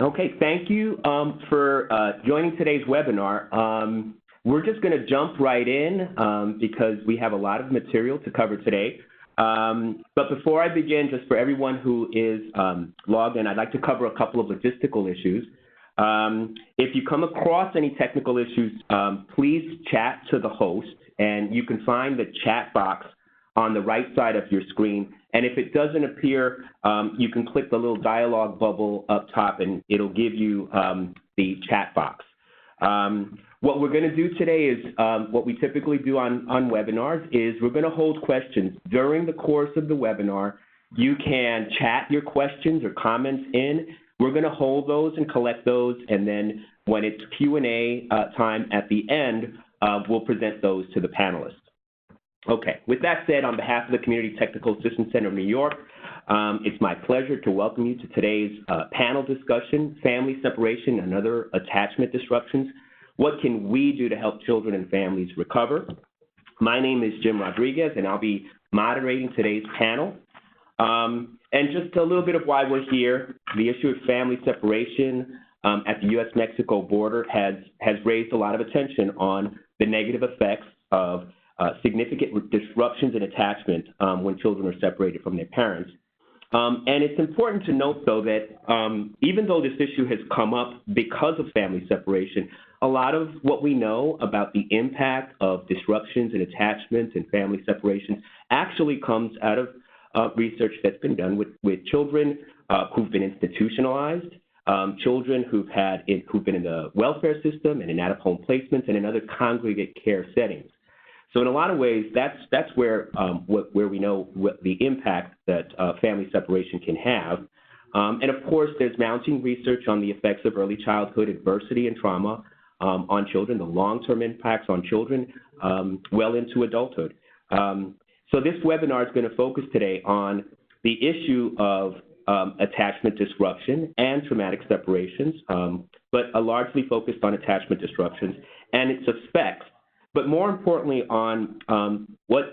Okay, thank you for joining today's webinar. We're just going to jump right in because we have a lot of material to cover today. But before I begin, just for everyone who is logged in, I'd like to cover a couple of logistical issues. If you come across any technical issues, please chat to the host, and you can find the chat box on the right side of your screen. And if it doesn't appear, you can click the little dialog bubble up top, and it'll give you the chat box. What we're going to do today is what we typically do on webinars is we're going to hold questions. During the course of the webinar, you can chat your questions or comments in. We're going to hold those and collect those, and then when it's Q&A time at the end, we'll present those to the panelists. Okay, with that said, on behalf of the Community Technical Assistance Center of New York, it's my pleasure to welcome you to today's panel discussion, Family Separation and Other Attachment Disruptions. What can we do to help children and families recover? My name is Jim Rodriguez, and I'll be moderating today's panel. And just a little bit of why we're here. The issue of family separation at the U.S.-Mexico border has raised a lot of attention on the negative effects of significant disruptions in attachment when children are separated from their parents. And it's important to note, though, that even though this issue has come up because of family separation, a lot of what we know about the impact of disruptions in attachment and family separations actually comes out of research that's been done with children who've been institutionalized, children who've been in the welfare system and in out-of-home placements and in other congregate care settings. So in a lot of ways, that's where we know what the impact that family separation can have. And of course, there's mounting research on the effects of early childhood adversity and trauma on children, the long-term impacts on children well into adulthood. So this webinar is going to focus today on the issue of attachment disruption and traumatic separations, but largely focused on attachment disruptions and its effects. But more importantly, on what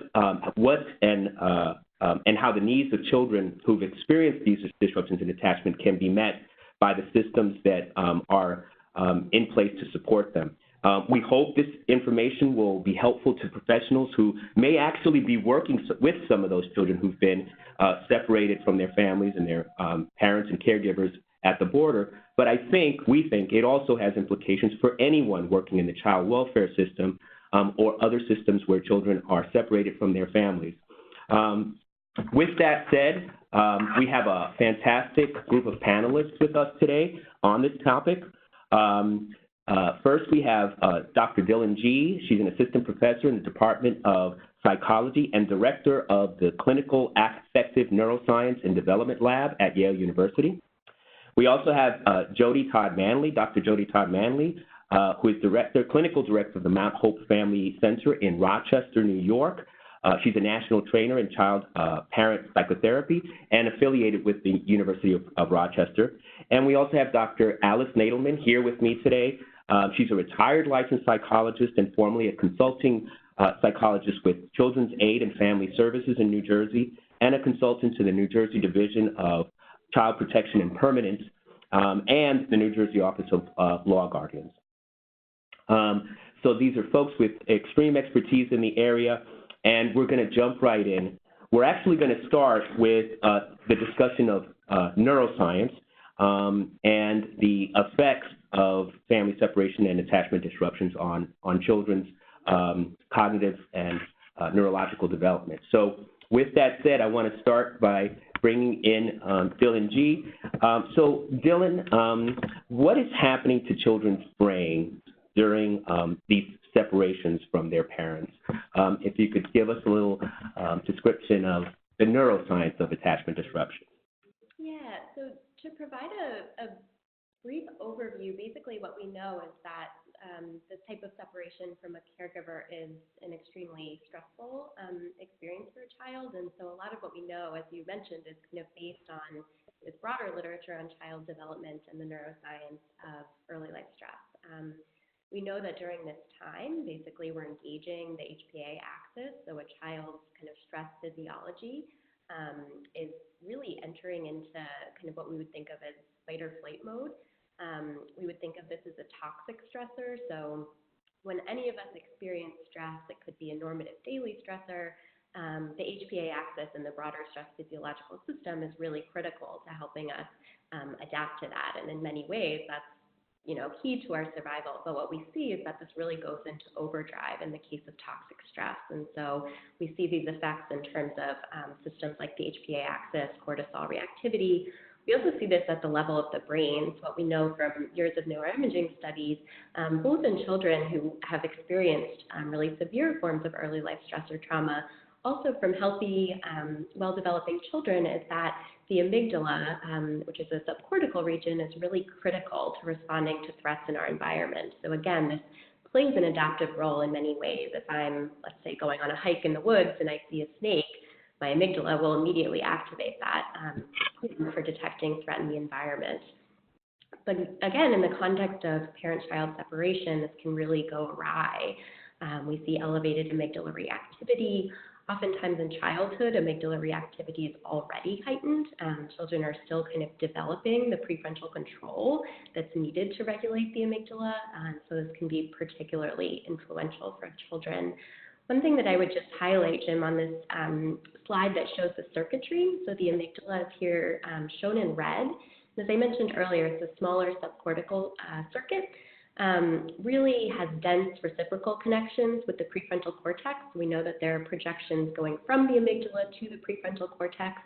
and how the needs of children who've experienced these disruptions in attachment can be met by the systems that are in place to support them. We hope this information will be helpful to professionals who may actually be working with some of those children who've been separated from their families and their parents and caregivers at the border. But we think it also has implications for anyone working in the child welfare system or other systems where children are separated from their families. With that said, we have a fantastic group of panelists with us today on this topic. First, we have Dr. Dylan Gee. She's an assistant professor in the Department of Psychology and director of the Clinical Affective Neuroscience and Development Lab at Yale University. We also have Jody Todd Manley, Dr. Jody Todd Manley, who is clinical director of the Mount Hope Family Center in Rochester, New York. She's a national trainer in child-parent psychotherapy and affiliated with the University of Rochester. And we also have Dr. Alice Nadelman here with me today. She's a retired licensed psychologist and formerly a consulting psychologist with Children's Aid and Family Services in New Jersey and a consultant to the New Jersey Division of Child Protection and Permanence and the New Jersey Office of Law Guardians. So these are folks with extreme expertise in the area, and we're going to jump right in. We're actually going to start with the discussion of neuroscience and the effects of family separation and attachment disruptions on children's cognitive and neurological development. So with that said, I want to start by bringing in Dylan Gee. So Dylan, what is happening to children's brains during these separations from their parents? If you could give us a little description of the neuroscience of attachment disruption. Yeah, so to provide a brief overview, basically what we know is that this type of separation from a caregiver is an extremely stressful experience for a child. And so a lot of what we know, as you mentioned, is kind of based on this broader literature on child development and the neuroscience of early life stress. We know that during this time, basically we're engaging the HPA axis, so a child's kind of stress physiology is really entering into kind of what we would think of as fight or flight mode. We would think of this as a toxic stressor, so when any of us experience stress, it could be a normative daily stressor, the HPA axis and the broader stress physiological system is really critical to helping us adapt to that. And in many ways, that's key to our survival. But what we see is that this really goes into overdrive in the case of toxic stress. And so we see these effects in terms of systems like the HPA axis, cortisol reactivity. We also see this at the level of the brain. So what we know from years of neuroimaging studies, both in children who have experienced really severe forms of early life stress or trauma, also from healthy, well-developing children, is that the amygdala, which is a subcortical region, is really critical to responding to threats in our environment. So again, this plays an adaptive role in many ways. If I'm, let's say, going on a hike in the woods and I see a snake, my amygdala will immediately activate that for detecting threat in the environment. But again, in the context of parent-child separation, this can really go awry. We see elevated amygdala reactivity. Oftentimes in childhood, amygdala reactivity is already heightened. Children are still kind of developing the prefrontal control that's needed to regulate the amygdala, so this can be particularly influential for children. One thing that I would just highlight, Jim, on this slide that shows the circuitry, so the amygdala is here shown in red. As I mentioned earlier, it's a smaller subcortical circuit. Really has dense reciprocal connections with the prefrontal cortex. We know that there are projections going from the amygdala to the prefrontal cortex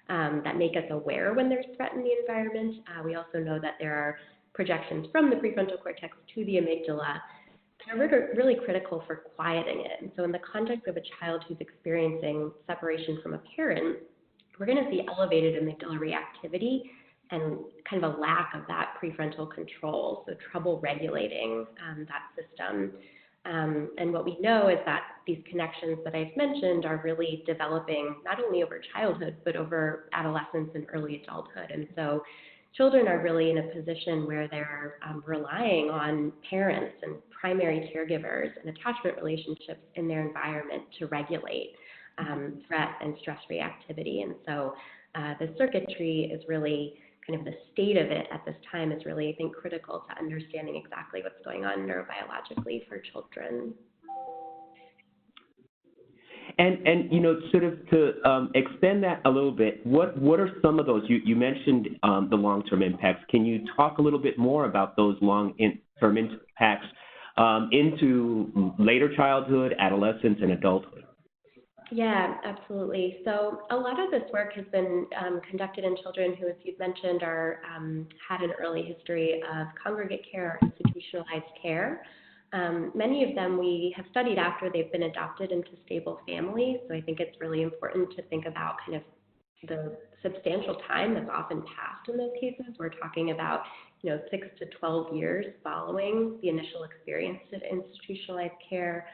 that make us aware when there's threat in the environment. We also know that there are projections from the prefrontal cortex to the amygdala that are really critical for quieting it. And so in the context of a child who's experiencing separation from a parent, we're going to see elevated amygdala reactivity and kind of a lack of that prefrontal control, so trouble regulating that system. And what we know is that these connections that I've mentioned are really developing not only over childhood, but over adolescence and early adulthood. And so children are really in a position where they're relying on parents and primary caregivers and attachment relationships in their environment to regulate threat and stress reactivity. And so the circuitry is really kind of the state of it at this time is really, I think, critical to understanding exactly what's going on neurobiologically for children. And sort of to extend that a little bit, what are some of those? You mentioned the long-term impacts. Can you talk a little bit more about those long-term impacts into later childhood, adolescence, and adulthood? Yeah, absolutely. So a lot of this work has been conducted in children who, as you've mentioned, had an early history of congregate care or institutionalized care. Many of them we have studied after they've been adopted into stable families. So I think it's really important to think about kind of the substantial time that's often passed in those cases. We're talking about 6 to 12 years following the initial experience of institutionalized care.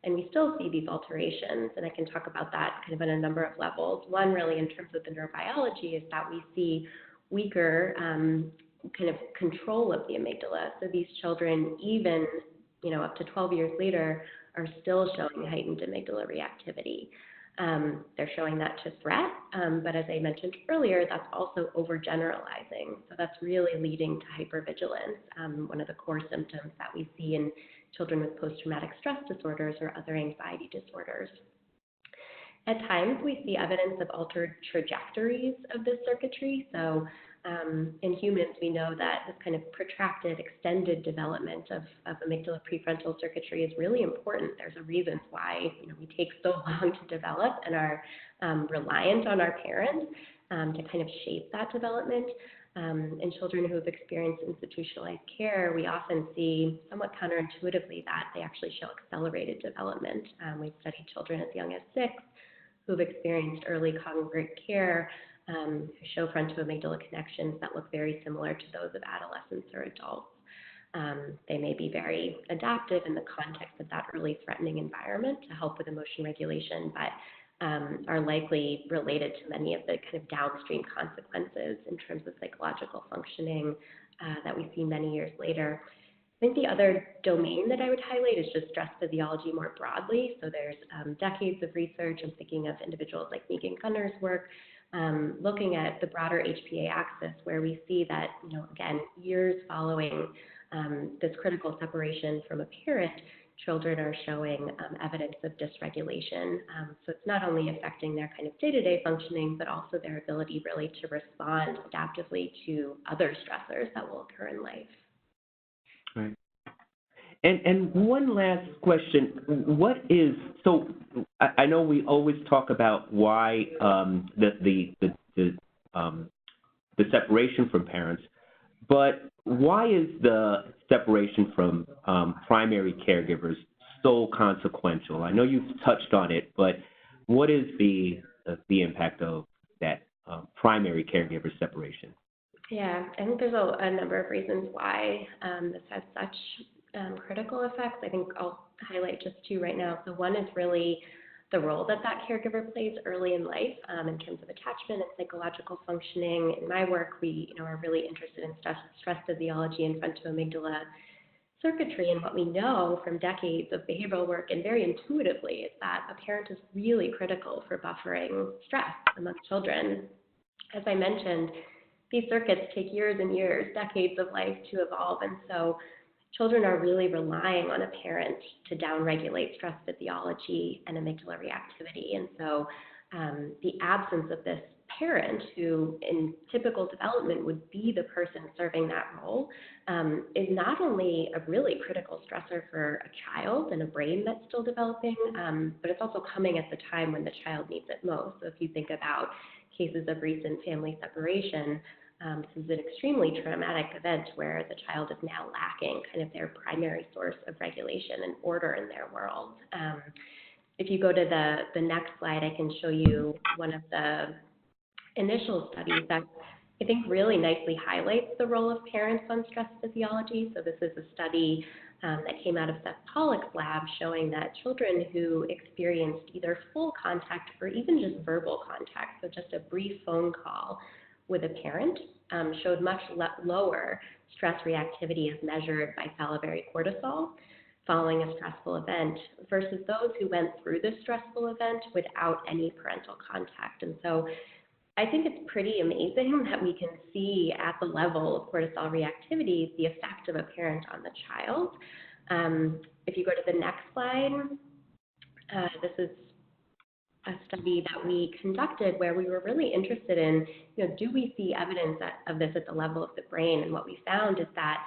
And we still see these alterations, and I can talk about that kind of on a number of levels. One, really, in terms of the neurobiology, is that we see weaker kind of control of the amygdala. So these children, even up to 12 years later, are still showing heightened amygdala reactivity. They're showing that to threat, but as I mentioned earlier, that's also overgeneralizing. So that's really leading to hypervigilance, one of the core symptoms that we see in children with post-traumatic stress disorders or other anxiety disorders. At times, we see evidence of altered trajectories of this circuitry. So in humans, we know that this kind of protracted, extended development of amygdala prefrontal circuitry is really important. There's a reason why we take so long to develop and are reliant on our parents to kind of shape that development. In children who have experienced institutionalized care, we often see somewhat counterintuitively that they actually show accelerated development. We've studied children as young as 6 who've experienced early congregate care who show frontoamygdala connections that look very similar to those of adolescents or adults. They may be very adaptive in the context of that early threatening environment to help with emotion regulation, but are likely related to many of the kind of downstream consequences in terms of psychological functioning that we see many years later. think the other domain that I would highlight is just stress physiology more broadly. So there's decades of research. I'm thinking of individuals like Megan Gunner's work, looking at the broader HPA axis, where we see that, again, years following this critical separation from a parent, children are showing evidence of dysregulation. So it's not only affecting their kind of day-to-day functioning, but also their ability really to respond adaptively to other stressors that will occur in life. Right. And one last question: what is so? I know we always talk about why the separation from parents, but why is the separation from primary caregivers so consequential? I know you've touched on it, but what is the impact of that primary caregiver separation? Yeah, I think there's a number of reasons why this has such critical effects. I think I'll highlight just two right now. So one is really the role that caregiver plays early in life in terms of attachment and psychological functioning. In my work, we are really interested in stress physiology and frontoamygdala circuitry, and what we know from decades of behavioral work and very intuitively is that a parent is really critical for buffering stress among children. As I mentioned, these circuits take years and years, decades of life to evolve, and so children are really relying on a parent to downregulate stress physiology and amygdala reactivity. And so the absence of this parent, who in typical development would be the person serving that role, is not only a really critical stressor for a child and a brain that's still developing, but it's also coming at the time when the child needs it most. So if you think about cases of recent family separation, this is an extremely traumatic event where the child is now lacking kind of their primary source of regulation and order in their world. If you go to the next slide, I can show you one of the initial studies that I think really nicely highlights the role of parents on stress physiology. So this is a study that came out of Seth Pollack's lab showing that children who experienced either full contact or even just verbal contact, so just a brief phone call with a parent, showed much lower stress reactivity as measured by salivary cortisol following a stressful event versus those who went through this stressful event without any parental contact. And so I think it's pretty amazing that we can see at the level of cortisol reactivity the effect of a parent on the child. If you go to the next slide, this is a study that we conducted where we were really interested in, do we see evidence of this at the level of the brain? And what we found is that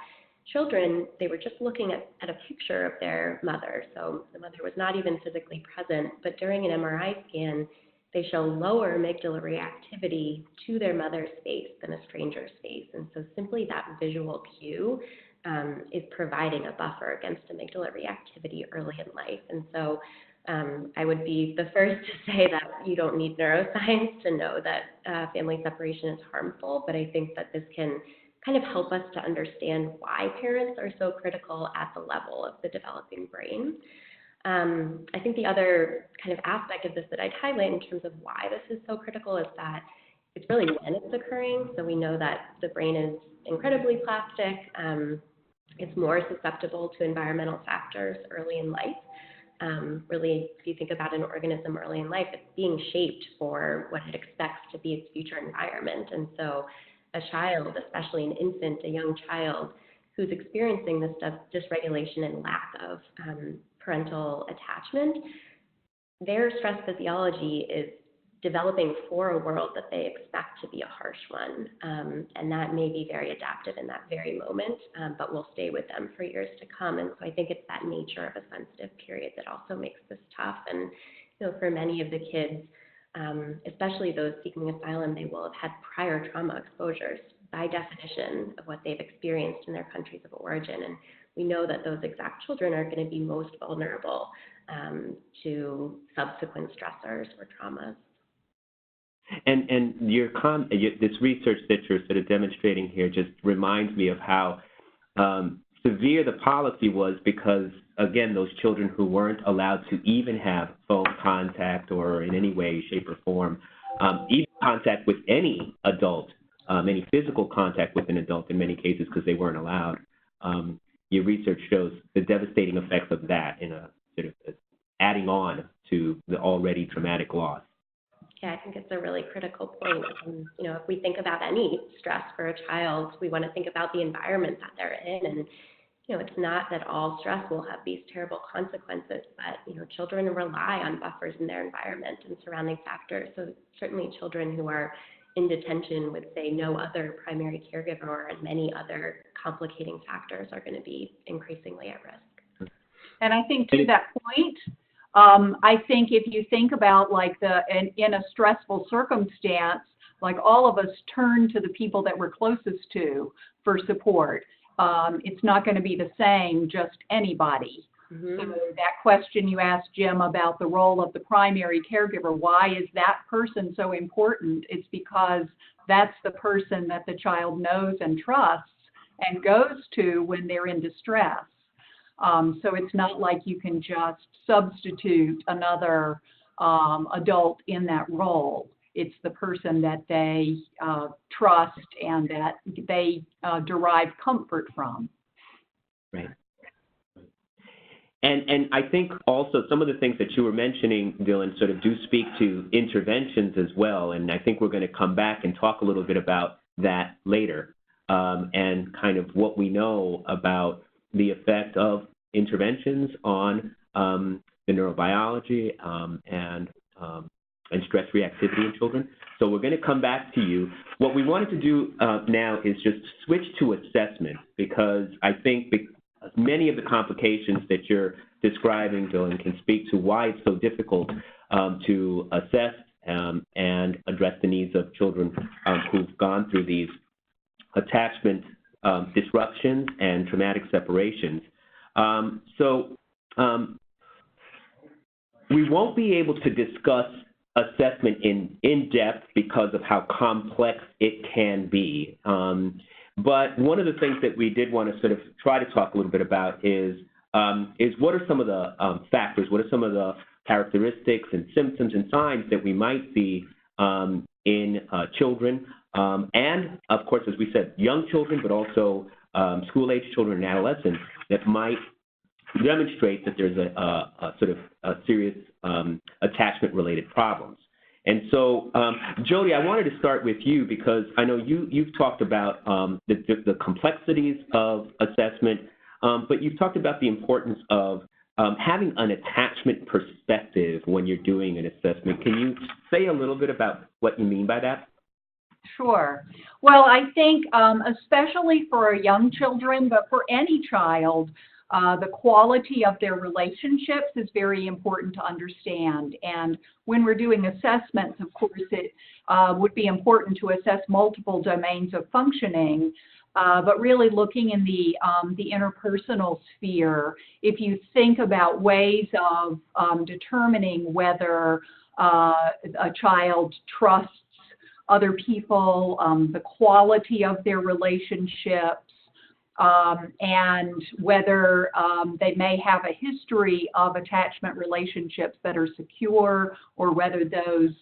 children, they were just looking at a picture of their mother. So the mother was not even physically present, but during an MRI scan, they show lower amygdala reactivity to their mother's face than a stranger's face. And so simply that visual cue is providing a buffer against amygdala reactivity early in life. And so I would be the first to say that you don't need neuroscience to know that family separation is harmful, but I think that this can kind of help us to understand why parents are so critical at the level of the developing brain. I think the other kind of aspect of this that I'd highlight in terms of why this is so critical is that it's really when it's occurring. So we know that the brain is incredibly plastic. It's more susceptible to environmental factors early in life. Really, if you think about an organism early in life, it's being shaped for what it expects to be its future environment. And so a child, especially an infant, a young child, who's experiencing this dysregulation and lack of parental attachment, their stress physiology is developing for a world that they expect to be a harsh one. And that may be very adaptive in that very moment, but will stay with them for years to come. And so I think it's that nature of a sensitive period that also makes this tough. And for many of the kids, especially those seeking asylum, they will have had prior trauma exposures by definition of what they've experienced in their countries of origin. And we know that those exact children are going to be most vulnerable to subsequent stressors or traumas. And this research that you're sort of demonstrating here just reminds me of how severe the policy was because, again, those children who weren't allowed to even have phone contact or in any way, shape, or form, even contact with any adult, any physical contact with an adult in many cases because they weren't allowed. your research shows the devastating effects of that in a sort of adding on to the already traumatic loss. Yeah, I think it's a really critical point. If we think about any stress for a child, we want to think about the environment that they're in. And, it's not that all stress will have these terrible consequences, but, children rely on buffers in their environment and surrounding factors. So certainly children who are in detention with, say, no other primary caregiver and many other complicating factors are going to be increasingly at risk. And I think to that point, I think if you think about in a stressful circumstance, like all of us turn to the people that we're closest to for support. It's not going to be the same, just anybody. Mm-hmm. So that question you asked, Jim, about the role of the primary caregiver, why is that person so important? It's because that's the person that the child knows and trusts and goes to when they're in distress. So it's not like you can just substitute another adult in that role. It's the person that they trust and that they derive comfort from. Right. And I think also some of the things that you were mentioning, Dylan, sort of do speak to interventions as well. And I think we're going to come back and talk a little bit about that later and kind of what we know about the effect of interventions on the neurobiology and stress reactivity in children. So we're going to come back to you. What we wanted to do now is just switch to assessment, because I think many of the complications that you're describing, Dylan, can speak to why it's so difficult to assess and address the needs of children who've gone through these attachment disruptions and traumatic separations. We won't be able to discuss assessment in depth because of how complex it can be. But one of the things that we did want to sort of try to talk a little bit about is what are some of the factors, what are some of the characteristics and symptoms and signs that we might see in children, and of course, as we said, young children, but also school-age children and adolescents that might demonstrate that there's a sort of a serious attachment-related problems. And so, Jody, I wanted to start with you because I know you've talked about the complexities of assessment, but you've talked about the importance of having an attachment perspective when you're doing an assessment. Can you say a little bit about what you mean by that? Sure. Well, I think especially for young children, but for any child, the quality of their relationships is very important to understand. And when we're doing assessments, of course, it would be important to assess multiple domains of functioning, but really looking in the interpersonal sphere, if you think about ways of determining whether a child trusts other people, the quality of their relationships, and whether they may have a history of attachment relationships that are secure, or whether those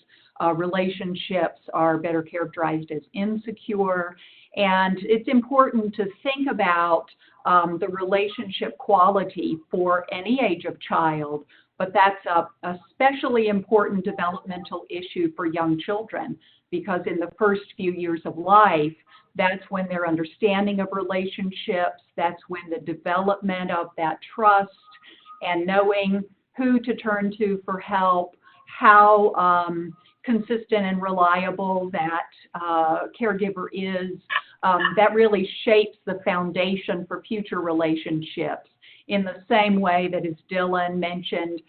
relationships are better characterized as insecure. And it's important to think about the relationship quality for any age of child, but that's a especially important developmental issue for young children, because in the first few years of life, that's when their understanding of relationships, that's when the development of that trust and knowing who to turn to for help, how consistent and reliable that caregiver is, that really shapes the foundation for future relationships. In the same way that, as Dylan mentioned,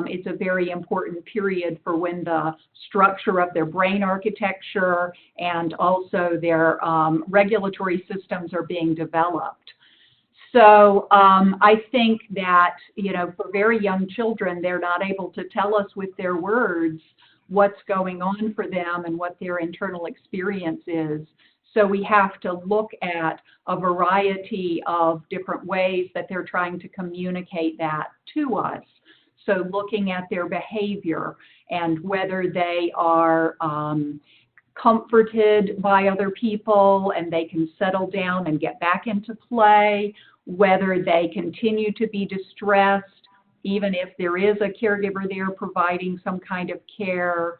it's a very important period for when the structure of their brain architecture and also their regulatory systems are being developed. So I think that, for very young children, they're not able to tell us with their words what's going on for them and what their internal experience is. So we have to look at a variety of different ways that they're trying to communicate that to us. So looking at their behavior and whether they are comforted by other people and they can settle down and get back into play, whether they continue to be distressed, even if there is a caregiver there providing some kind of care.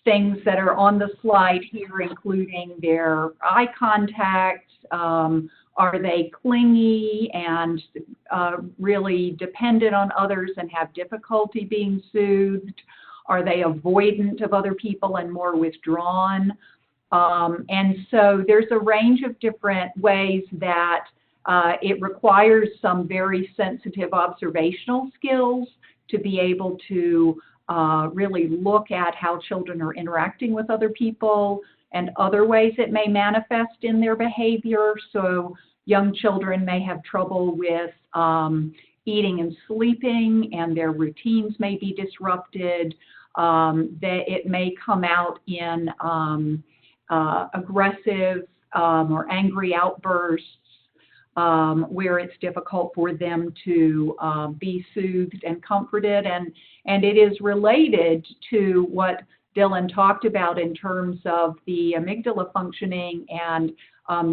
Things that are on the slide here, including their eye contact, are they clingy and really dependent on others and have difficulty being soothed? Are they avoidant of other people and more withdrawn? And so there's a range of different ways that it requires some very sensitive observational skills to be able to really look at how children are interacting with other people and other ways it may manifest in their behavior. So young children may have trouble with eating and sleeping, and their routines may be disrupted. It may come out in aggressive or angry outbursts, where it's difficult for them to be soothed and comforted. And it is related to what Dylan talked about in terms of the amygdala functioning and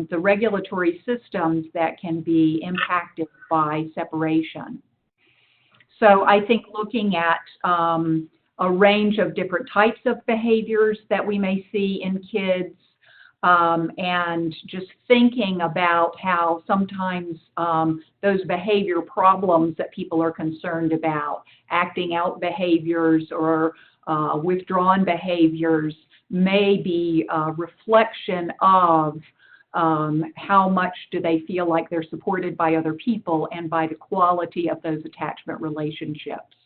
the regulatory systems that can be impacted by separation. So I think looking at a range of different types of behaviors that we may see in kids, and just thinking about how sometimes those behavior problems that people are concerned about, acting out behaviors or withdrawn behaviors, may be a reflection of how much do they feel like they're supported by other people and by the quality of those attachment relationships.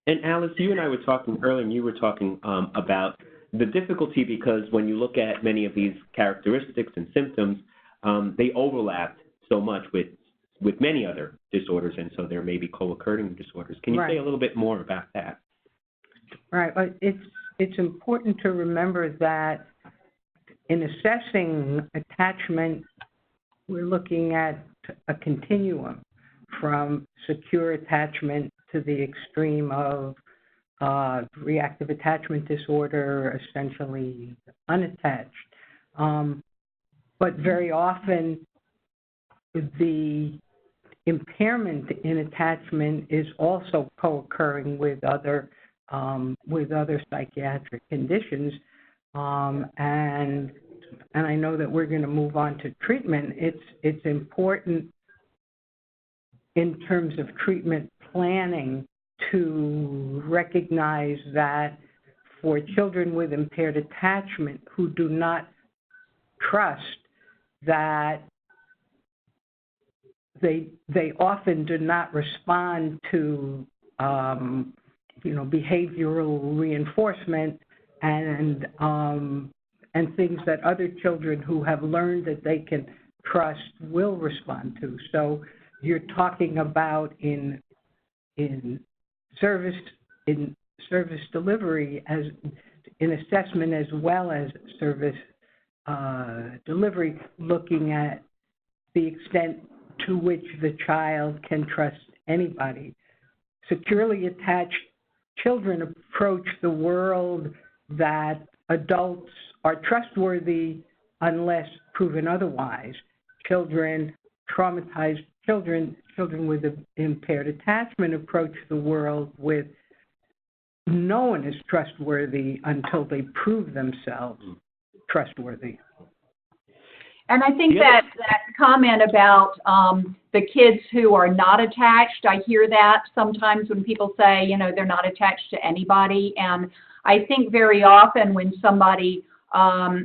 And Alice, you and I were talking earlier, and you were talking about the difficulty, because when you look at many of these characteristics and symptoms, they overlap so much with many other disorders, and so there may be co-occurring disorders. Can you say a little bit more about that? Right. It's important to remember that in assessing attachment, we're looking at a continuum from secure attachment to the extreme of reactive attachment disorder, essentially unattached. But very often, the impairment in attachment is also co-occurring with other psychiatric conditions. And I know that we're going to move on to treatment. It's important in terms of treatment planning to recognize that for children with impaired attachment who do not trust, that they often do not respond to behavioral reinforcement and things that other children who have learned that they can trust will respond to. So you're talking about in service delivery, as in assessment as well as service delivery, looking at the extent to which the child can trust anybody. Securely attached children approach the world that adults are trustworthy unless proven otherwise. Traumatized children with impaired attachment approach the world with no one is trustworthy until they prove themselves trustworthy. And I think that comment about the kids who are not attached, I hear that sometimes when people say, they're not attached to anybody. And I think very often when somebody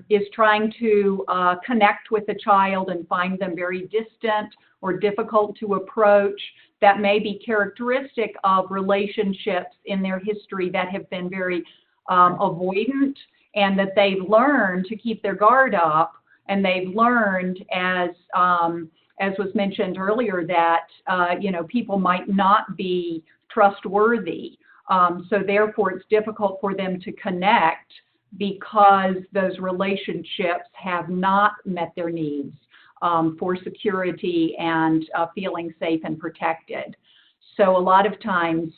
is trying to connect with a child and find them very distant or difficult to approach, that may be characteristic of relationships in their history that have been very avoidant, and that they've learned to keep their guard up, and they've learned, as was mentioned earlier, that people might not be trustworthy. So therefore, it's difficult for them to connect because those relationships have not met their needs for security and feeling safe and protected. So a lot of times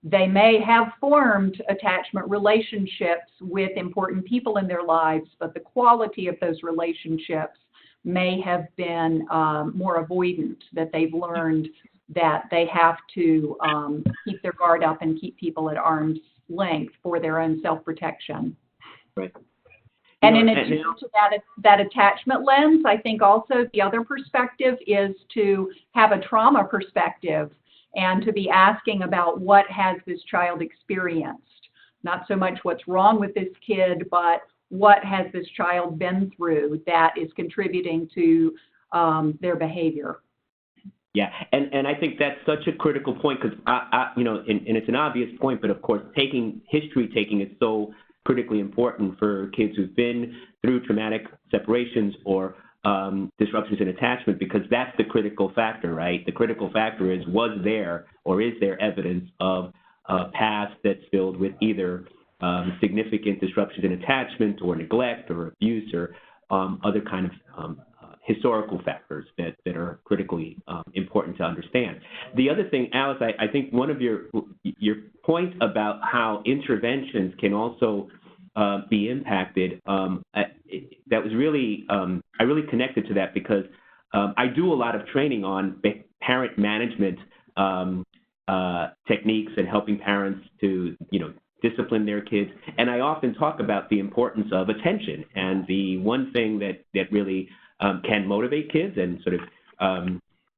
they may have formed attachment relationships with important people in their lives, but the quality of those relationships may have been more avoidant, that they've learned that they have to keep their guard up and keep people at arm's length for their own self-protection. Right. And in addition to that attachment lens, I think also the other perspective is to have a trauma perspective and to be asking about what has this child experienced. Not so much what's wrong with this kid, but what has this child been through that is contributing to their behavior. Yeah, and I think that's such a critical point because, and it's an obvious point, but of course, history taking is so critically important for kids who've been through traumatic separations or disruptions in attachment, because that's the critical factor, right? The critical factor is, was there or is there evidence of a past that's filled with either significant disruptions in attachment or neglect or abuse or other kind of historical factors that are critically important to understand. The other thing, Alice, I think one of your point about how interventions can also be impacted, that was really, I really connected to that because I do a lot of training on parent management techniques and helping parents to, discipline their kids. And I often talk about the importance of attention. And the one thing that really can motivate kids and sort of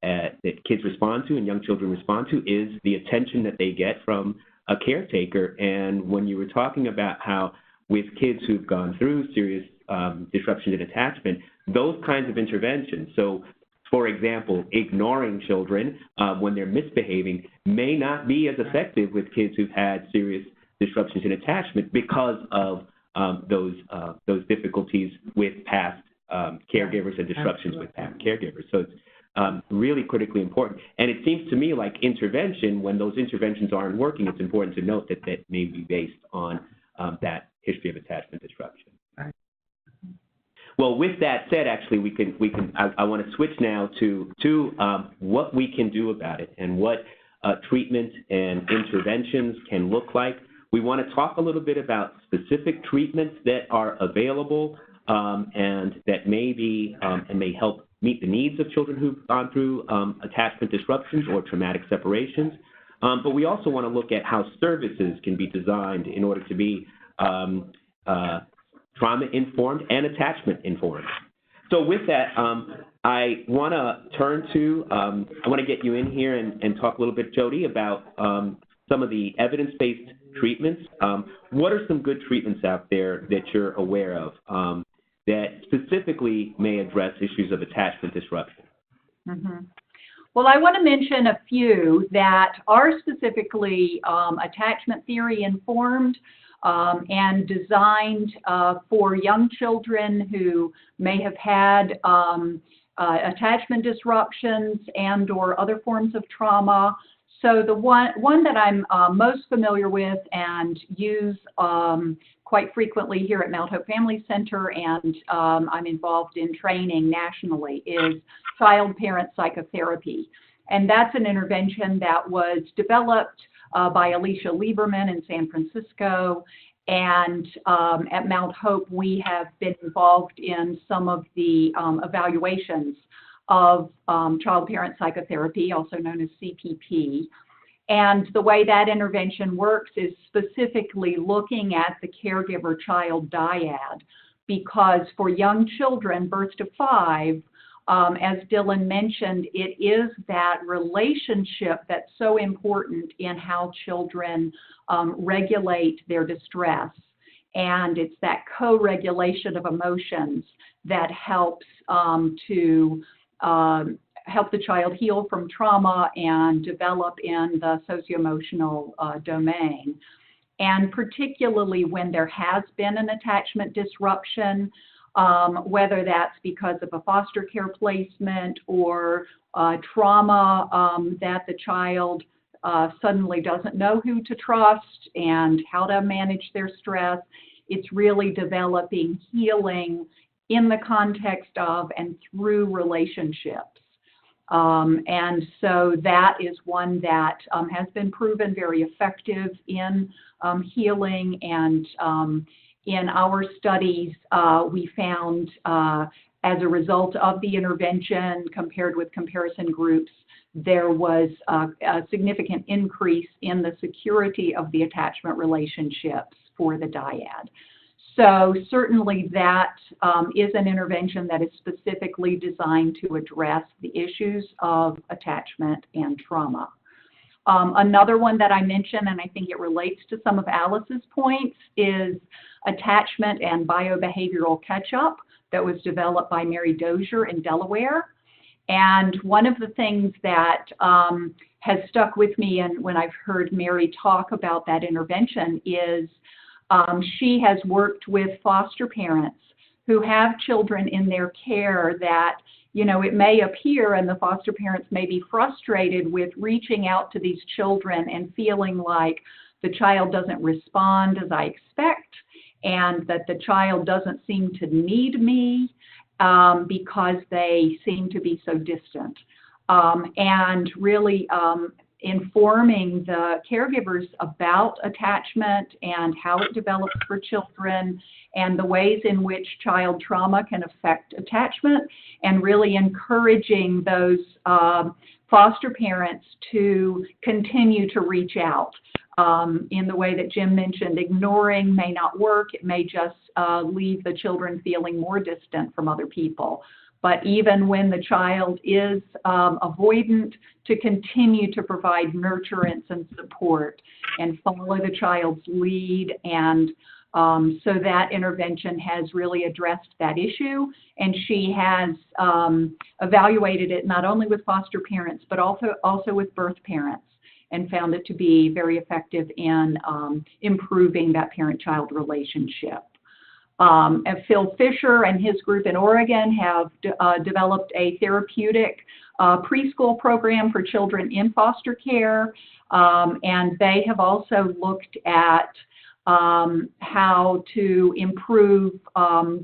that kids respond to and young children respond to is the attention that they get from a caretaker. And when you were talking about how with kids who've gone through serious disruption in attachment, those kinds of interventions, so for example, ignoring children when they're misbehaving may not be as effective with kids who've had serious disruptions in attachment because of those difficulties with past caregivers and disruptions with past caregivers. So it's really critically important. And it seems to me like intervention, when those interventions aren't working, it's important to note that that may be based on that history of attachment disruption. Right. Well, with that said, actually, I want to switch now to what we can do about it and what treatment and interventions can look like. We want to talk a little bit about specific treatments that are available and that may be and may help meet the needs of children who've gone through attachment disruptions or traumatic separations. But we also want to look at how services can be designed in order to be trauma-informed and attachment-informed. So with that, I want to turn to, I want to get you in here and talk a little bit, Jody, about some of the evidence-based treatments. What are some good treatments out there that you're aware of that specifically may address issues of attachment disruption? Mm-hmm. Well, I want to mention a few that are specifically attachment theory informed and designed for young children who may have had attachment disruptions and or other forms of trauma. So the one that I'm most familiar with and use quite frequently here at Mount Hope Family Center, and I'm involved in training nationally, is child-parent psychotherapy. And that's an intervention that was developed by Alicia Lieberman in San Francisco. And at Mount Hope, we have been involved in some of the evaluations of child-parent psychotherapy, also known as CPP. And the way that intervention works is specifically looking at the caregiver-child dyad, because for young children, birth to 5, as Dylan mentioned, it is that relationship that's so important in how children regulate their distress. And it's that co-regulation of emotions that helps to help the child heal from trauma and develop in the socio-emotional domain. And particularly when there has been an attachment disruption, whether that's because of a foster care placement or trauma that the child suddenly doesn't know who to trust and how to manage their stress. It's really developing healing in the context of and through relationships. And so that is one that has been proven very effective in healing. And in our studies, we found as a result of the intervention compared with comparison groups, there was a significant increase in the security of the attachment relationships for the dyad. So certainly that is an intervention that is specifically designed to address the issues of attachment and trauma. Another one that I mentioned, and I think it relates to some of Alice's points, is attachment and biobehavioral catch-up that was developed by Mary Dozier in Delaware. And one of the things that has stuck with me, and when I've heard Mary talk about that intervention, is she has worked with foster parents who have children in their care that, you know, it may appear, and the foster parents may be frustrated with reaching out to these children and feeling like the child doesn't respond as I expect, and that the child doesn't seem to need me because they seem to be so distant. And really informing the caregivers about attachment and how it develops for children and the ways in which child trauma can affect attachment, and really encouraging those foster parents to continue to reach out. In the way that Jim mentioned, ignoring may not work. It may just leave the children feeling more distant from other people. But even when the child is avoidant, to continue to provide nurturance and support and follow the child's lead. And so that intervention has really addressed that issue. And she has evaluated it not only with foster parents, but also with birth parents, and found it to be very effective in improving that parent-child relationship. And Phil Fisher and his group in Oregon have developed a therapeutic preschool program for children in foster care, and they have also looked at how to improve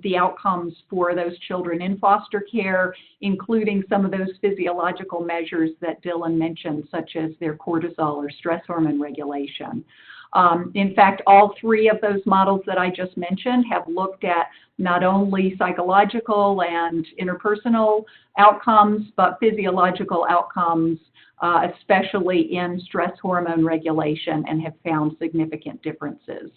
the outcomes for those children in foster care, including some of those physiological measures that Dylan mentioned, such as their cortisol or stress hormone regulation. In fact, all three of those models that I just mentioned have looked at not only psychological and interpersonal outcomes, but physiological outcomes, especially in stress hormone regulation, and have found significant differences.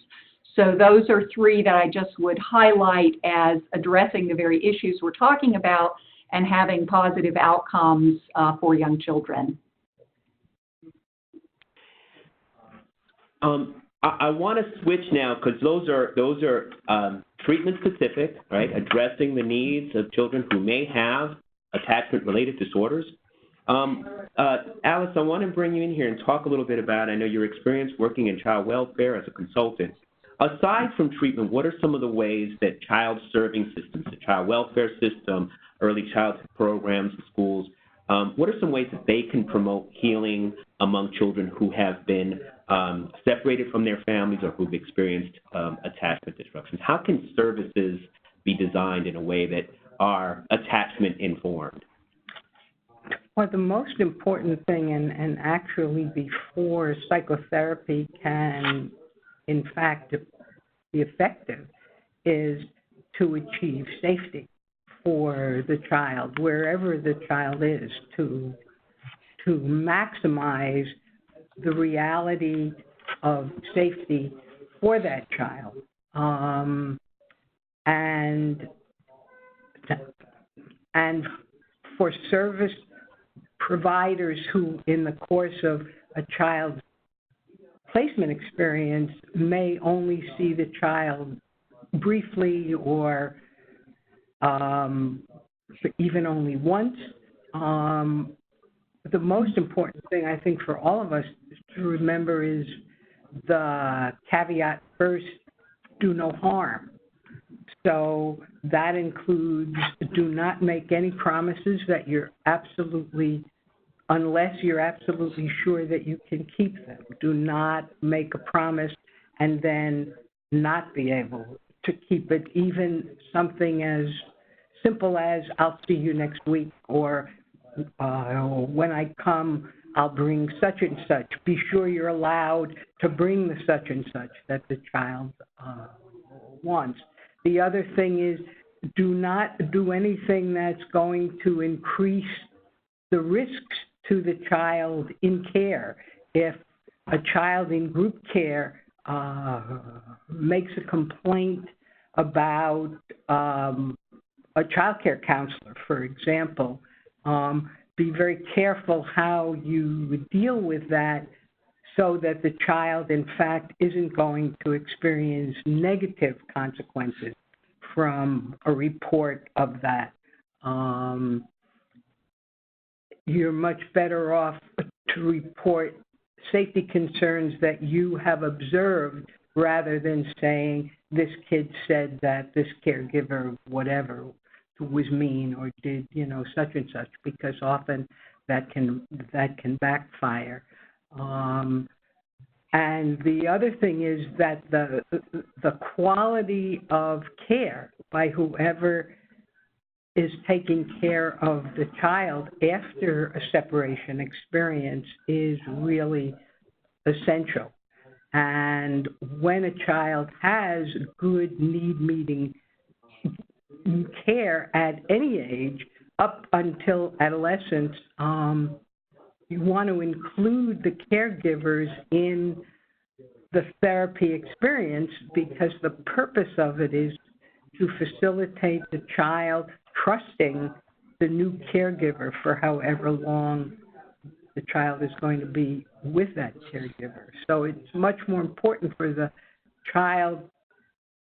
So those are three that I just would highlight as addressing the very issues we're talking about and having positive outcomes for young children. I want to switch now, because those are treatment specific, right? Addressing the needs of children who may have attachment-related disorders. Alice, I want to bring you in here and talk a little bit about, I know your experience working in child welfare as a consultant. Aside from treatment, what are some of the ways that child serving systems, the child welfare system, early childhood programs, schools, what are some ways that they can promote healing among children who have been separated from their families or who've experienced attachment disruptions? How can services be designed in a way that are attachment informed? Well, the most important thing, and actually before psychotherapy can, in fact, be effective, is to achieve safety for the child, wherever the child is, to maximize the reality of safety for that child. And for service providers who, in the course of a child's placement experience, may only see the child briefly or even only once. The most important thing, I think, for all of us to remember is the caveat first, do no harm. So that includes, do not make any promises that unless you're absolutely sure that you can keep them. Do not make a promise and then not be able to keep it, even something as simple as, I'll see you next week, or when I come, I'll bring such and such. Be sure you're allowed to bring the such and such that the child wants. The other thing is do not do anything that's going to increase the risks to the child in care. If a child in group care makes a complaint about a child care counselor, for example, be very careful how you deal with that so that the child, in fact, isn't going to experience negative consequences from a report of that. You're much better off to report safety concerns that you have observed rather than saying this kid said that this caregiver, whatever, was mean or did, such and such, because often that can backfire. And the other thing is that the quality of care by whoever is taking care of the child after a separation experience is really essential. And when a child has good need-meeting care at any age, up until adolescence, you want to include the caregivers in the therapy experience because the purpose of it is to facilitate the child trusting the new caregiver for however long the child is going to be with that caregiver. So it's much more important for the child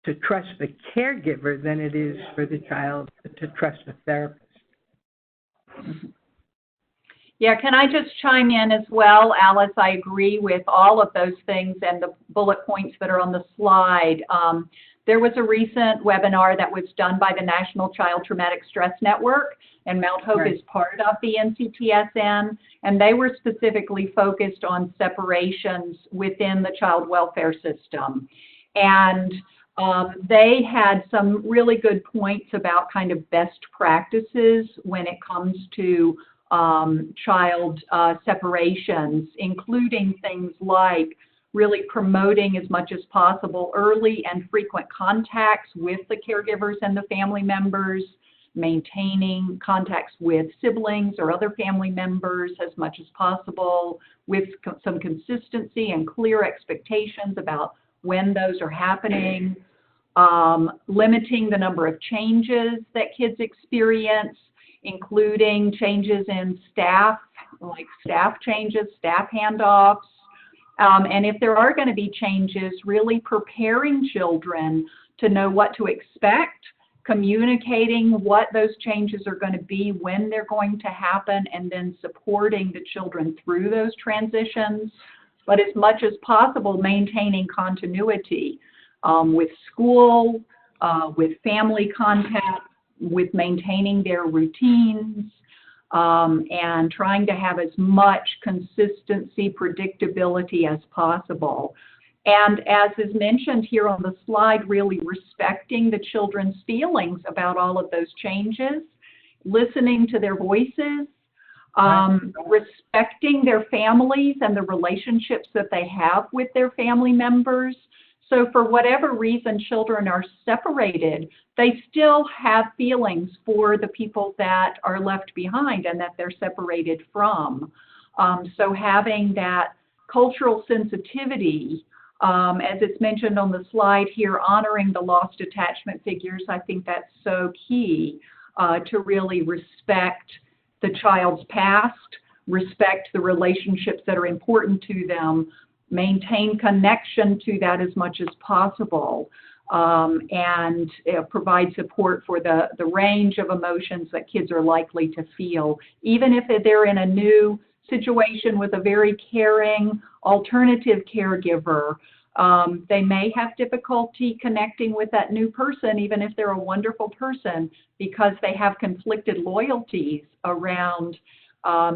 to trust the caregiver than it is for the child to trust the therapist. Yeah, can I just chime in as well, Alice? I agree with all of those things and the bullet points that are on the slide. There was a recent webinar that was done by the National Child Traumatic Stress Network, and Mount Hope is part of the NCTSN, and they were specifically focused on separations within the child welfare system. And they had some really good points about kind of best practices when it comes to child separations, including things like really promoting as much as possible early and frequent contacts with the caregivers and the family members, maintaining contacts with siblings or other family members as much as possible, with some consistency and clear expectations about when those are happening, limiting the number of changes that kids experience, including changes in staff, like staff changes, staff handoffs. And if there are going to be changes, really preparing children to know what to expect, communicating what those changes are going to be, when they're going to happen, and then supporting the children through those transitions. But as much as possible, maintaining continuity with school, with family contact, with maintaining their routines, and trying to have as much consistency, predictability as possible. And as is mentioned here on the slide, really respecting the children's feelings about all of those changes, listening to their voices, respecting their families and the relationships that they have with their family members. So for whatever reason children are separated, they still have feelings for the people that are left behind and that they're separated from. So having that cultural sensitivity, as it's mentioned on the slide here, honoring the lost attachment figures, I think that's so key to really respect the child's past, respect the relationships that are important to them, maintain connection to that as much as possible, and provide support for the range of emotions that kids are likely to feel. Even if they're in a new situation with a very caring alternative caregiver, they may have difficulty connecting with that new person, even if they're a wonderful person, because they have conflicted loyalties around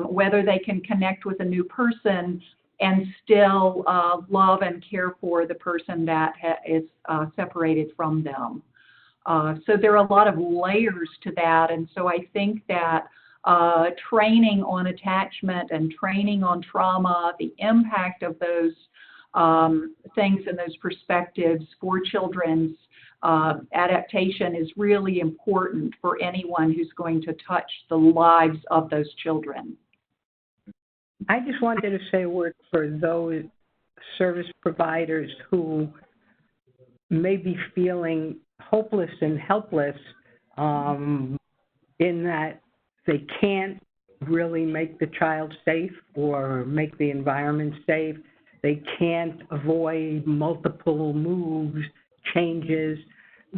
whether they can connect with a new person and still love and care for the person that is separated from them. So there are a lot of layers to that, and so I think that training on attachment and training on trauma, the impact of those things and those perspectives for children's adaptation is really important for anyone who's going to touch the lives of those children. I just wanted to say a word for those service providers who may be feeling hopeless and helpless in that they can't really make the child safe or make the environment safe. They can't avoid multiple moves, changes.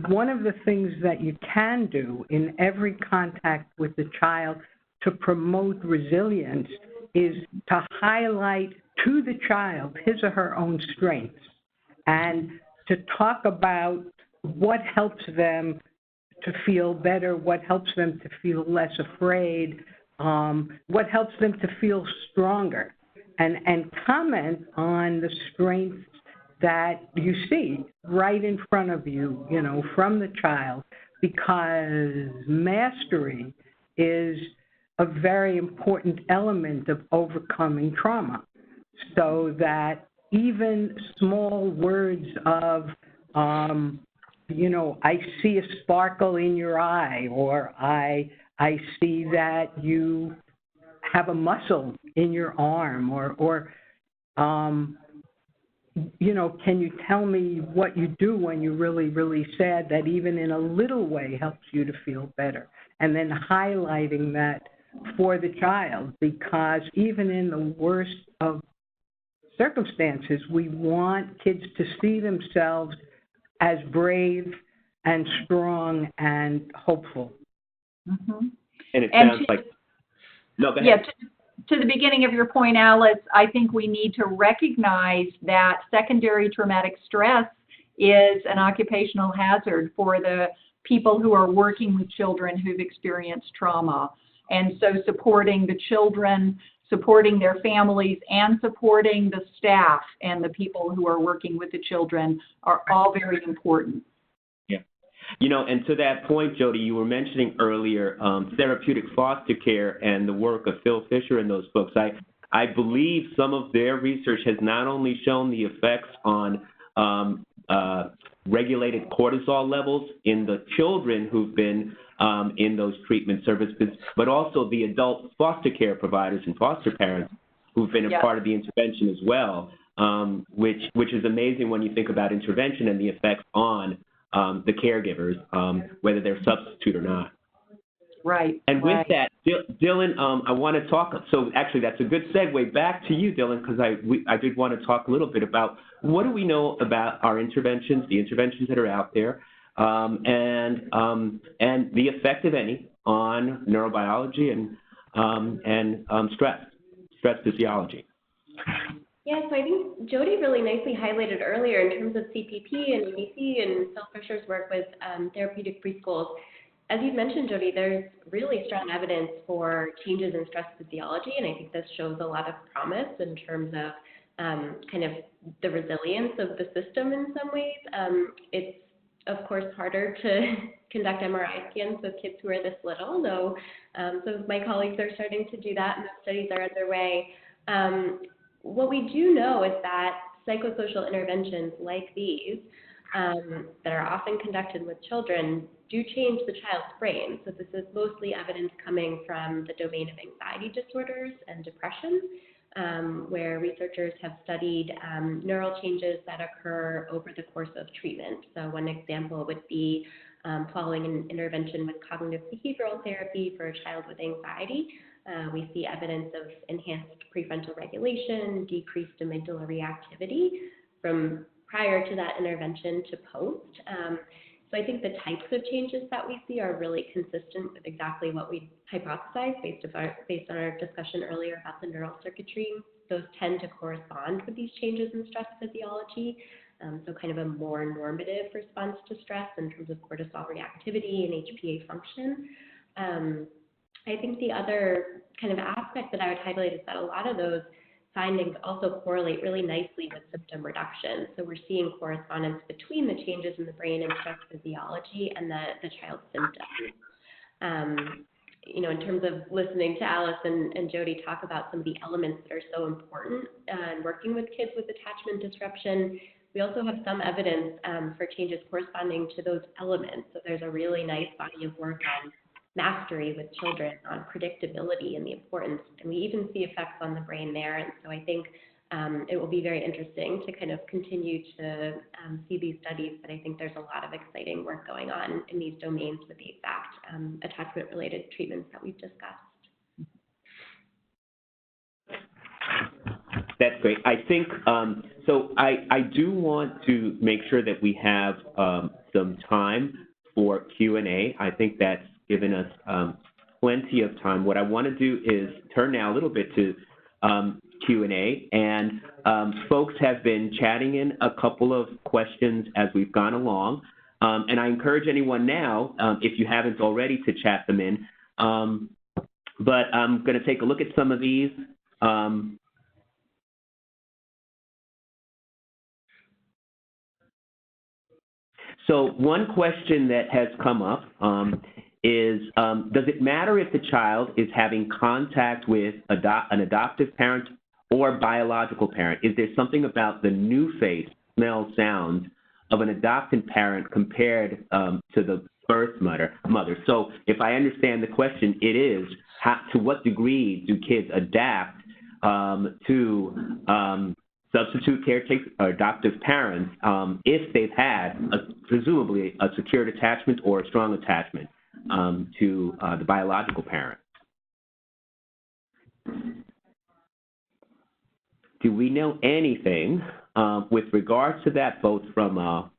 One of the things that you can do in every contact with the child to promote resilience is to highlight to the child his or her own strengths and to talk about what helps them to feel better, what helps them to feel less afraid, what helps them to feel stronger, and comment on the strengths that you see right in front of you, you know, from the child, because mastery is a very important element of overcoming trauma, so that even small words of, you know, I see a sparkle in your eye, or I see that you have a muscle in your arm, or you know, can you tell me what you do when you're really, really sad, that even in a little way helps you to feel better? And then highlighting that for the child, because even in the worst of circumstances, we want kids to see themselves as brave and strong and hopeful. Mm-hmm. And it sounds like, no, go ahead. Yeah, to the beginning of your point, Alice, I think we need to recognize that secondary traumatic stress is an occupational hazard for the people who are working with children who've experienced trauma. And so supporting the children, supporting their families, and supporting the staff and the people who are working with the children are all very important. Yeah. You know, and to that point, Jody, you were mentioning earlier therapeutic foster care and the work of Phil Fisher and those folks. I believe some of their research has not only shown the effects on regulated cortisol levels in the children who've been in those treatment services, but also the adult foster care providers and foster parents who've been a part of the intervention as well, which is amazing when you think about intervention and the effects on the caregivers, whether they're substitute or not. Right. And with that, Dylan, I want to talk. So actually, that's a good segue back to you, Dylan, because I did want to talk a little bit about what do we know about our interventions, the interventions that are out there, and the effect, if any, on neurobiology and stress physiology. Yeah, so I think Jody really nicely highlighted earlier in terms of CPP and ABC and Phil Fisher's work with therapeutic preschools. As you mentioned, Jody, there's really strong evidence for changes in stress physiology, and I think this shows a lot of promise in terms of kind of the resilience of the system in some ways. It's, of course, harder to conduct MRI scans with kids who are this little, though some of my colleagues are starting to do that, and those studies are underway. What we do know is that psychosocial interventions like these that are often conducted with children do change the child's brain. So this is mostly evidence coming from the domain of anxiety disorders and depression, where researchers have studied neural changes that occur over the course of treatment. So one example would be following an intervention with cognitive behavioral therapy for a child with anxiety. We see evidence of enhanced prefrontal regulation, decreased amygdala reactivity from prior to that intervention to post. So I think the types of changes that we see are really consistent with exactly what we hypothesized based on our discussion earlier about the neural circuitry. Those tend to correspond with these changes in stress physiology. So kind of a more normative response to stress in terms of cortisol reactivity and HPA function. I think the other kind of aspect that I would highlight is that a lot of those findings also correlate really nicely with symptom reduction. So we're seeing correspondence between the changes in the brain and stress physiology and the child's symptoms. You know, in terms of listening to Alice and Jody talk about some of the elements that are so important in working with kids with attachment disruption, we also have some evidence for changes corresponding to those elements. So there's a really nice body of work on mastery with children, on predictability and the importance, and we even see effects on the brain there. And so I think it will be very interesting to kind of continue to see these studies, but I think there's a lot of exciting work going on in these domains with the exact attachment-related treatments that we've discussed. That's great. I think, so I do want to make sure that we have some time for Q&A. I think that's given us plenty of time. What I want to do is turn now a little bit to Q&A, and folks have been chatting in a couple of questions as we've gone along, and I encourage anyone now, if you haven't already, to chat them in, but I'm going to take a look at some of these. So one question that has come up is, does it matter if the child is having contact with an adoptive parent or biological parent? Is there something about the new face, smell, sound of an adopted parent compared to the birth mother? So if I understand the question, it is, to what degree do kids adapt to substitute caretakers or adoptive parents if they've had, presumably, a secured attachment or a strong attachment to the biological parent? Do we know anything with regards to that, both from a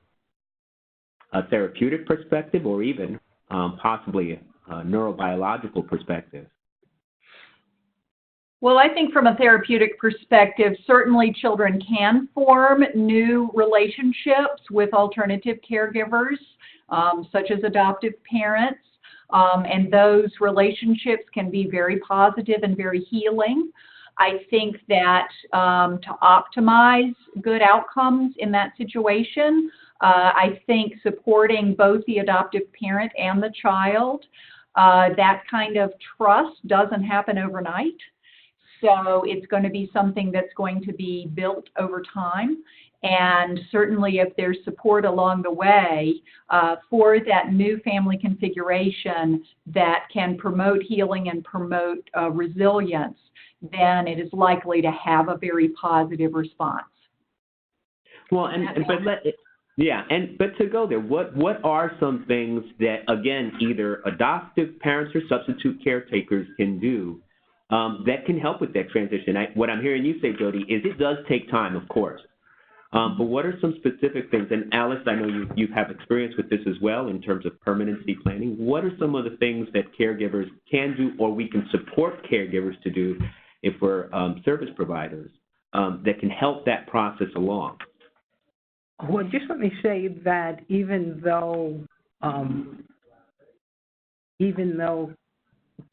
therapeutic perspective or even possibly a neurobiological perspective? Well, I think from a therapeutic perspective, certainly children can form new relationships with alternative caregivers, such as adoptive parents, and those relationships can be very positive and very healing. I think that to optimize good outcomes in that situation, I think supporting both the adoptive parent and the child, that kind of trust doesn't happen overnight. So it's going to be something that's going to be built over time. And certainly if there's support along the way for that new family configuration that can promote healing and promote resilience, then it is likely to have a very positive response. Well, but to go there, what are some things that, again, either adoptive parents or substitute caretakers can do that can help with that transition? What I'm hearing you say, Jody, is it does take time, of course. But what are some specific things? And Alice, I know you have experience with this as well in terms of permanency planning. What are some of the things that caregivers can do, or we can support caregivers to do if we're service providers, that can help that process along? Well, just let me say that even though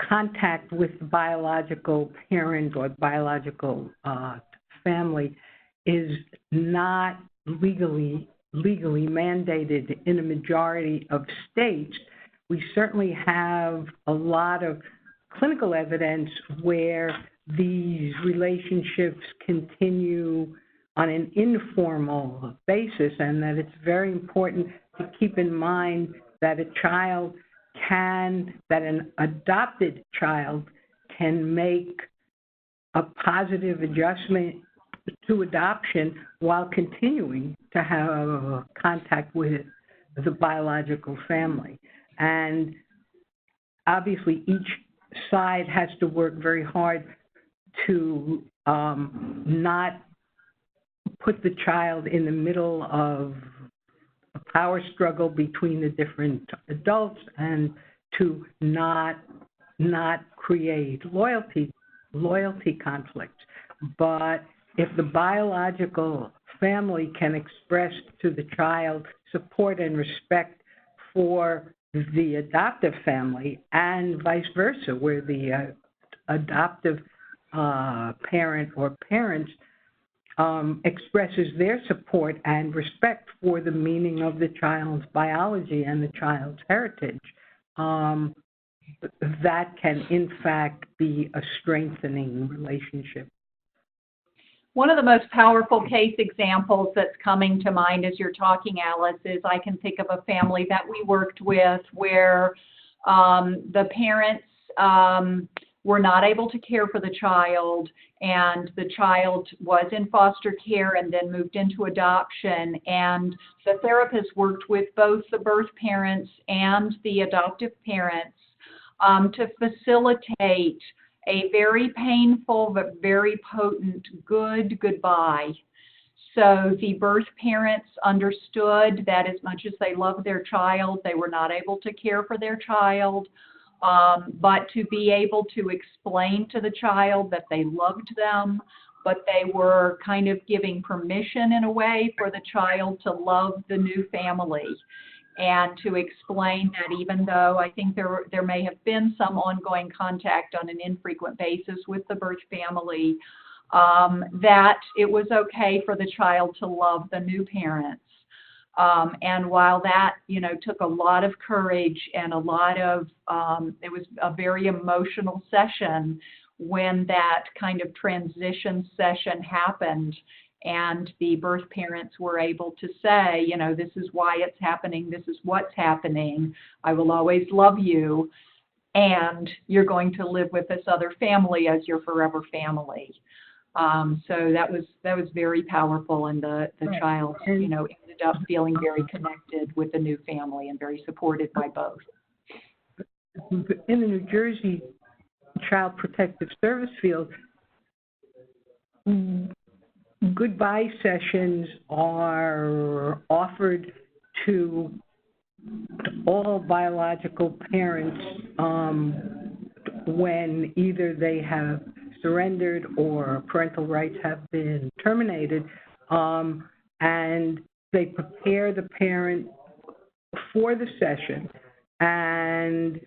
contact with the biological parent or biological family is not legally mandated in a majority of states, we certainly have a lot of clinical evidence where these relationships continue on an informal basis, and that it's very important to keep in mind that an adopted child can make a positive adjustment to adoption while continuing to have contact with the biological family. And obviously each side has to work very hard to not put the child in the middle of a power struggle between the different adults, and to not create loyalty conflicts. But if the biological family can express to the child support and respect for the adoptive family, and vice versa, where the adoptive parent or parents expresses their support and respect for the meaning of the child's biology and the child's heritage, that can in fact be a strengthening relationship. One of the most powerful case examples that's coming to mind as you're talking, Alice, is I can think of a family that we worked with where the parents were not able to care for the child, and the child was in foster care and then moved into adoption. And the therapist worked with both the birth parents and the adoptive parents to facilitate a very painful but very potent goodbye. So the birth parents understood that as much as they loved their child, they were not able to care for their child, but to be able to explain to the child that they loved them, but they were kind of giving permission in a way for the child to love the new family, and to explain that even though I think there may have been some ongoing contact on an infrequent basis with the birth family, that it was okay for the child to love the new parents. And while that, took a lot of courage and a lot of, it was a very emotional session when that kind of transition session happened, and the birth parents were able to say, this is why it's happening, this is what's happening, I will always love you, and you're going to live with this other family as your forever family. So that was very powerful, and the Right. child, ended up feeling very connected with the new family and very supported by both. In the New Jersey Child Protective Service field, goodbye sessions are offered to all biological parents when either they have surrendered or parental rights have been terminated, and they prepare the parent for the session, and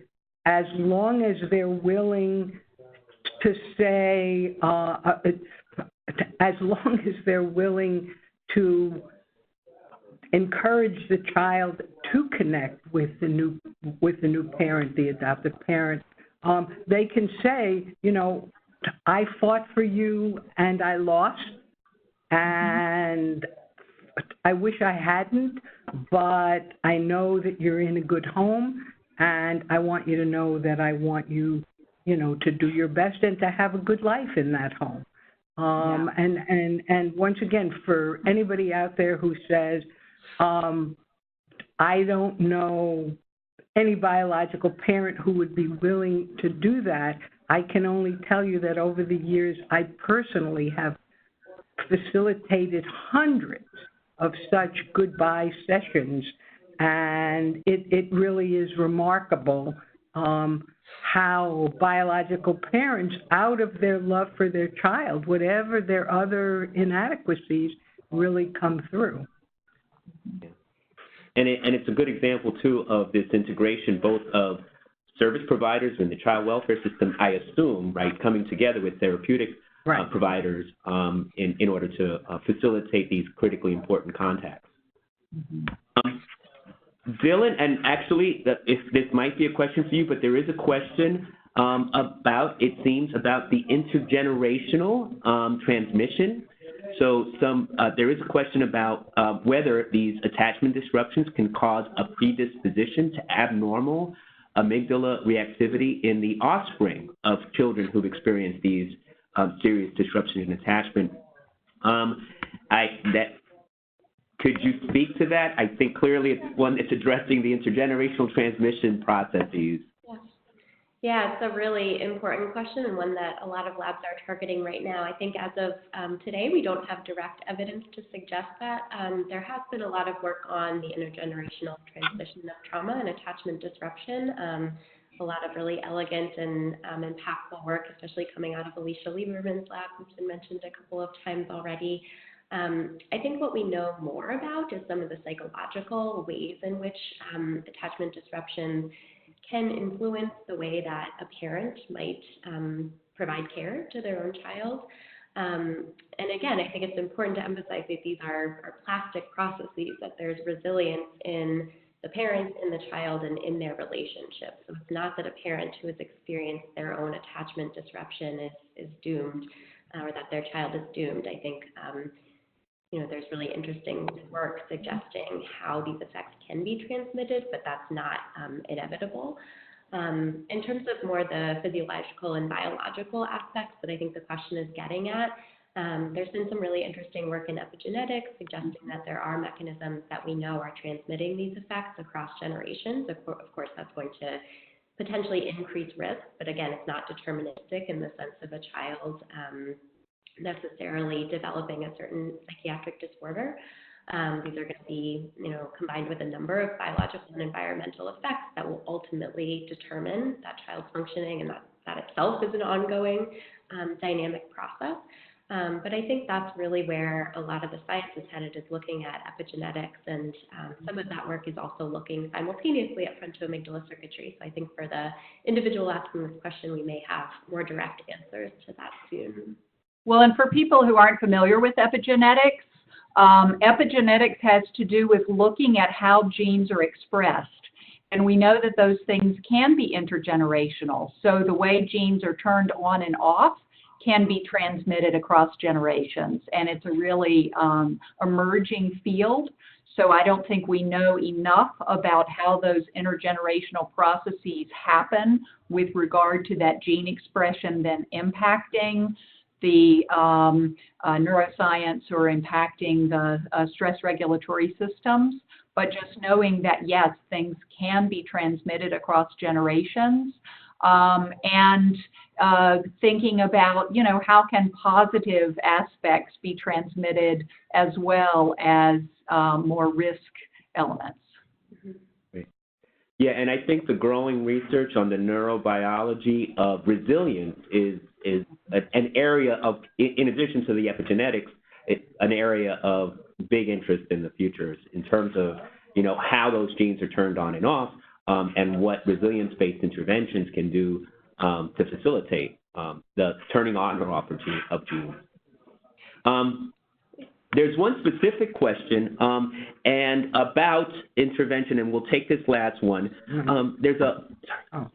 as long as they're willing to say, as long as they're willing to encourage the child to connect with the new parent, the adoptive parent, they can say, I fought for you and I lost, and I wish I hadn't, but I know that you're in a good home, and I want you to know that I want you, to do your best and to have a good life in that home. And once again, for anybody out there who says, I don't know any biological parent who would be willing to do that, I can only tell you that over the years, I personally have facilitated hundreds of such goodbye sessions, and it really is remarkable how biological parents, out of their love for their child, whatever their other inadequacies, really come through. And it's a good example, too, of this integration, both of service providers and the child welfare system, I assume, right, coming together with therapeutic providers in order to facilitate these critically important contacts. Dylan, and actually, if this might be a question for you, but there is a question about the intergenerational transmission. So there is a question about whether these attachment disruptions can cause a predisposition to abnormal amygdala reactivity in the offspring of children who've experienced these serious disruptions in attachment. Could you speak to that? I think clearly it's one that's addressing the intergenerational transmission processes. Yeah, it's a really important question, and one that a lot of labs are targeting right now. I think as of today, we don't have direct evidence to suggest that. There has been a lot of work on the intergenerational transmission of trauma and attachment disruption. A lot of really elegant and impactful work, especially coming out of Alicia Lieberman's lab, who's been mentioned a couple of times already. I think what we know more about is some of the psychological ways in which attachment disruption can influence the way that a parent might provide care to their own child. And again, I think it's important to emphasize that these are plastic processes, that there's resilience in the parent, in the child, and in their relationship. So it's not that a parent who has experienced their own attachment disruption is doomed. or that their child is doomed. I think, there's really interesting work suggesting how these effects can be transmitted, but that's not inevitable. In terms of more the physiological and biological aspects that I think the question is getting at, there's been some really interesting work in epigenetics suggesting that there are mechanisms that we know are transmitting these effects across generations. Of course, that's going to potentially increase risk, but again, it's not deterministic in the sense of a child necessarily developing a certain psychiatric disorder. These are going to be, combined with a number of biological and environmental effects that will ultimately determine that child's functioning, and that itself is an ongoing dynamic process. But I think that's really where a lot of the science is headed, is looking at epigenetics, and some of that work is also looking simultaneously at frontoamygdala circuitry. So I think for the individual asking this question, we may have more direct answers to that soon. Well, and for people who aren't familiar with epigenetics, epigenetics has to do with looking at how genes are expressed. And we know that those things can be intergenerational. So the way genes are turned on and off can be transmitted across generations. And it's a really emerging field. So I don't think we know enough about how those intergenerational processes happen with regard to that gene expression then impacting the neuroscience or impacting the stress regulatory systems, but just knowing that, yes, things can be transmitted across generations, and thinking about, how can positive aspects be transmitted as well as more risk elements. Yeah, and I think the growing research on the neurobiology of resilience is an area of, in addition to the epigenetics, an area of big interest in the future in terms of, how those genes are turned on and off, and what resilience-based interventions can do to facilitate the turning on or off of genes. There's one specific question, and about intervention, and we'll take this last one. There's a... I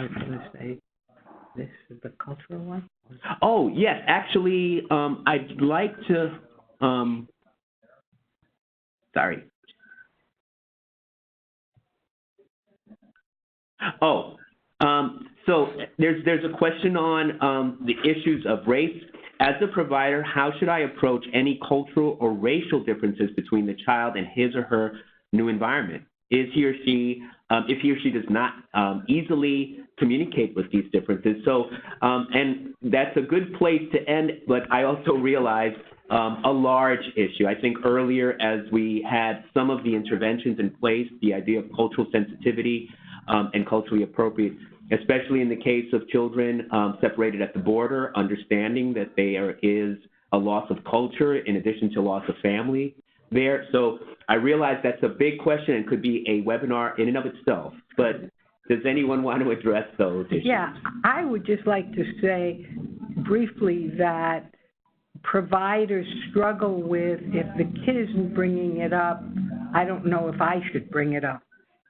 was going to say, this is the cultural one? Oh, yes. Actually, I'd like to... sorry. So there's a question on the issues of race. As a provider, how should I approach any cultural or racial differences between the child and his or her new environment? Is he or she, if he or she does not easily communicate with these differences? So, and that's a good place to end, but I also realize a large issue. I think earlier, as we had some of the interventions in place, the idea of cultural sensitivity and culturally appropriate, especially in the case of children separated at the border, understanding that there is a loss of culture in addition to loss of family there. So I realize that's a big question and could be a webinar in and of itself, but does anyone want to address those issues? Yeah, I would just like to say briefly that providers struggle with, if the kid isn't bringing it up, I don't know if I should bring it up.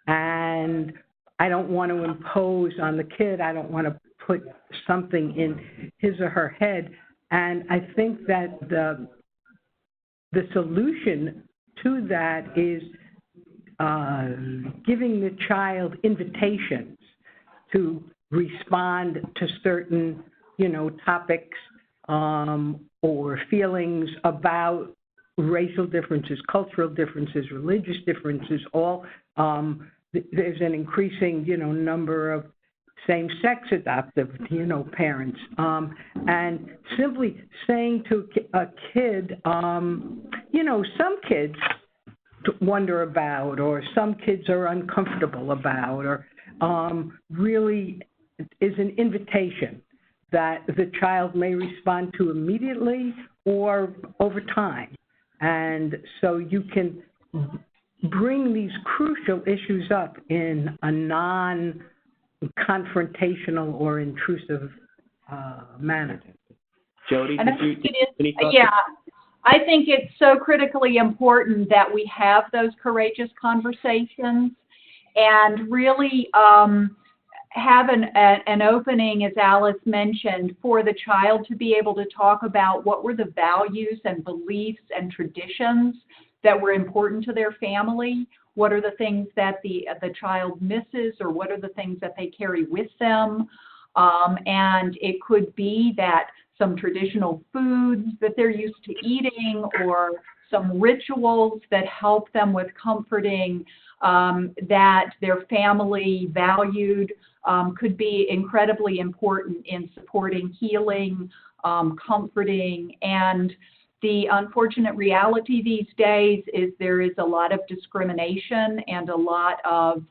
And I don't want to impose on the kid. I don't want to put something in his or her head. And I think that the solution to that is giving the child invitations to respond to certain, topics or feelings about racial differences, cultural differences, religious differences, all. There's an increasing, number of same-sex adoptive, parents. And simply saying to a kid, some kids wonder about, or some kids are uncomfortable about, or really is an invitation that the child may respond to immediately or over time. And so you can bring these crucial issues up in a non-confrontational or intrusive manner. Jody, And I think it is, any thoughts? yeah, I think it's so critically important that we have those courageous conversations and really have an opening, as Alice mentioned, for the child to be able to talk about what were the values and beliefs and traditions that were important to their family. What are the things that the child misses, or what are the things that they carry with them? And it could be that some traditional foods that they're used to eating, or some rituals that help them with comforting that their family valued, could be incredibly important in supporting healing, comforting. And the unfortunate reality these days is there is a lot of discrimination and a lot of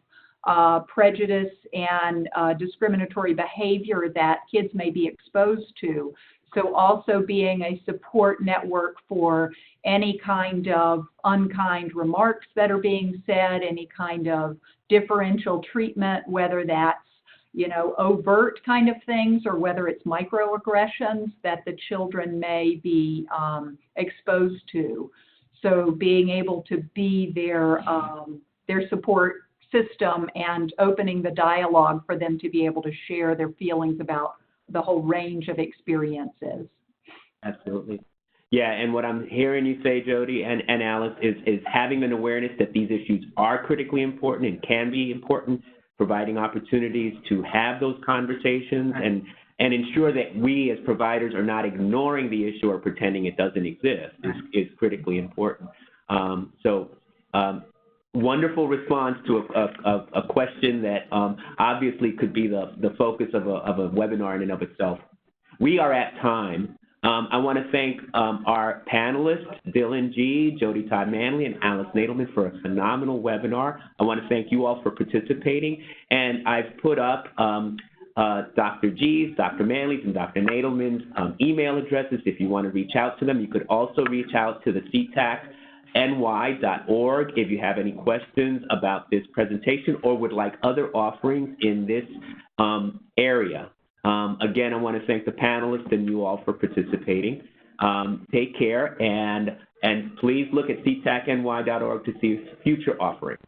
prejudice and discriminatory behavior that kids may be exposed to. So also being a support network for any kind of unkind remarks that are being said, any kind of differential treatment, whether that's, you know, overt kind of things, or whether it's microaggressions that the children may be exposed to. So being able to be their support system and opening the dialogue for them to be able to share their feelings about the whole range of experiences. Absolutely. Yeah, and what I'm hearing you say, Jody and Alice, is having an awareness that these issues are critically important and can be important, providing opportunities to have those conversations and ensure that we as providers are not ignoring the issue or pretending it doesn't exist is critically important. Wonderful response to a question that obviously could be the focus of a webinar in and of itself. We are at time. I want to thank our panelists, Dylan G., Jody Todd Manley, and Alice Nadelman for a phenomenal webinar. I want to thank you all for participating. And I've put up Dr. G's, Dr. Manley's, and Dr. Nadelman's email addresses if you want to reach out to them. You could also reach out to the ctacny.org if you have any questions about this presentation or would like other offerings in this area. Again, I want to thank the panelists and you all for participating. Take care, and please look at ctacny.org to see future offerings.